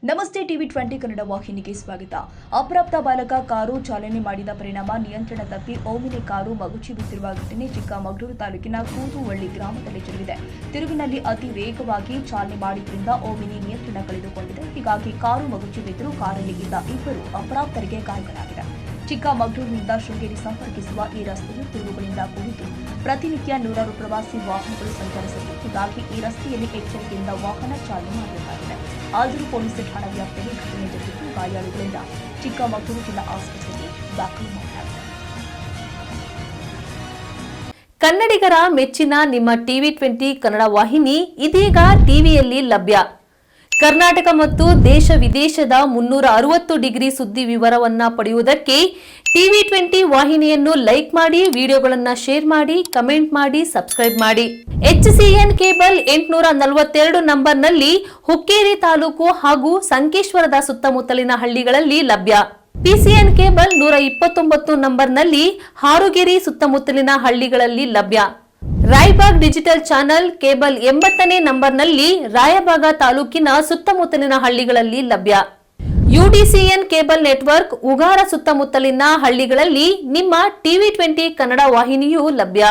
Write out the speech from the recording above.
ನಮಸ್ತೆ ಟಿವಿ 20 ಕನ್ನಡ ವಾಹಿನಿಗೆ ಸ್ವಾಗತ. ಅಪ್ರಾಪ್ತ ಬಾಲಕ ಕಾರು ಚಾಲನೆ ಮಾಡಿದ ಪರಿಣಾಮ ನಿಯಂತ್ರಣ ತಪ್ಪಿ ಓಮಿನಿ ಕಾರು ಮಗುಚಿ ಬಿದ್ದಿರುವ ಘಟನೆ ಚಿಕ್ಕಮಗಳೂರು ತಾಲೂಕಿನ ಕೂದುವಳ್ಳಿ ಗ್ರಾಮದಲ್ಲಿ ಜರುಗಿದೆ. ತಿರುವಿನಲ್ಲಿ ಅತಿ ವೇಗವಾಗಿ ಚಾಲನೆ ಮಾಡಿದ್ರಿಂದ ಓಮಿನಿ ನಿಯಂತ್ರಣ ಕಳೆದುಕೊಂಡಿದೆ. ಹೀಗಾಗಿ ಕಾರು ಮಗುಚಿ ಬಿದ್ದರೂ ಕಾರಲ್ಲಿ ಇದ್ದ ಇಬ್ಬರು ಅಪ್ರಾಪ್ತರಿಗೆ ಗಾಯಗಳಾಗಿದೆ. ಚಿಕ್ಕಮಗಳೂರಿನಿಂದ ಶೃಂಗೇರಿ ಸಂಪರ್ಕಿಸುವ ಈ ರಸ್ತೆಯು ತಿರುವುಗಳಿಂದ ಕೂಡಿದ್ದು ಪ್ರತಿನಿತ್ಯ ನೂರಾರು ಪ್ರವಾಸಿ ವಾಹನಗಳು ಸಂಚರಿಸುತ್ತಿವೆ. ಹೀಗಾಗಿ ಈ ರಸ್ತೆಯಲ್ಲಿ ಎಚ್ಚರಿಕೆಯಿಂದ ವಾಹನ ಚಾಲನೆ ಮಾಡಬೇಕಾಗಿದೆ. ಆದರೂ ಪೊಲೀಸ್ ಠಾಣಾ ವ್ಯಾಪ್ತಿಯಲ್ಲಿ ಘಟನೆ ಜರುಗಿದ್ದು ಗಾಯಾಳುಗಳಿಂದ ಚಿಕ್ಕಮಗಳೂರು ಜಿಲ್ಲಾ ಆಸ್ಪತ್ರೆಗೆ ದಾಖಲು ಮಾಡಲಾಗಿದೆ. ಕನ್ನಡಿಗರ ಮೆಚ್ಚಿನ ನಿಮ್ಮ ಟಿವಿ 20 ಕನ್ನಡ ವಾಹಿನಿ ಇದೀಗ ಟಿವಿಯಲ್ಲಿ ಲಭ್ಯ. ಕರ್ನಾಟಕ ಮತ್ತು ದೇಶ ವಿದೇಶದ 360 ಡಿಗ್ರಿ ಸುದ್ದಿ ವಿವರವನ್ನ ಪಡೆಯುವುದಕ್ಕೆ ಟಿವಿ 20 ವಾಹಿನಿಯನ್ನು ಲೈಕ್ ಮಾಡಿ, ವಿಡಿಯೋಗಳನ್ನು ಶೇರ್ ಮಾಡಿ, ಕಮೆಂಟ್ ಮಾಡಿ, ಸಬ್ಸ್ಕ್ರೈಬ್ ಮಾಡಿ. HCN ಕೇಬಲ್ 842 ನಂಬರ್ನಲ್ಲಿ ಹುಕ್ಕೇರಿ ತಾಲೂಕು ಹಾಗೂ ಸಂಕೇಶ್ವರದ ಸುತ್ತಮುತ್ತಲಿನ ಹಳ್ಳಿಗಳಲ್ಲಿ ಲಭ್ಯ. PCN ಕೇಬಲ್ 129 ನಂಬರ್ನಲ್ಲಿ ಹಾರುಗೆರೆ ಸುತ್ತಮುತ್ತಲಿನ ಹಳ್ಳಿಗಳಲ್ಲಿ ಲಭ್ಯ. ರಾಯಬಾಗ್ ಡಿಜಿಟಲ್ ಚಾನೆಲ್ ಕೇಬಲ್ 80ನೇ ನಂಬರ್ನಲ್ಲಿ ರಾಯಬಾಗ ತಾಲೂಕಿನ ಸುತ್ತಮುತ್ತಲಿನ ಹಳ್ಳಿಗಳಲ್ಲಿ ಲಭ್ಯ. UDCN ಕೇಬಲ್ ನೆಟ್ವರ್ಕ್ ಉಗಾರ ಸುತ್ತಮುತ್ತಲಿನ ಹಳ್ಳಿಗಳಲ್ಲಿ ನಿಮ್ಮ ಟಿವಿ 20 ಕನ್ನಡ ವಾಹಿನಿಯೂ ಲಭ್ಯ.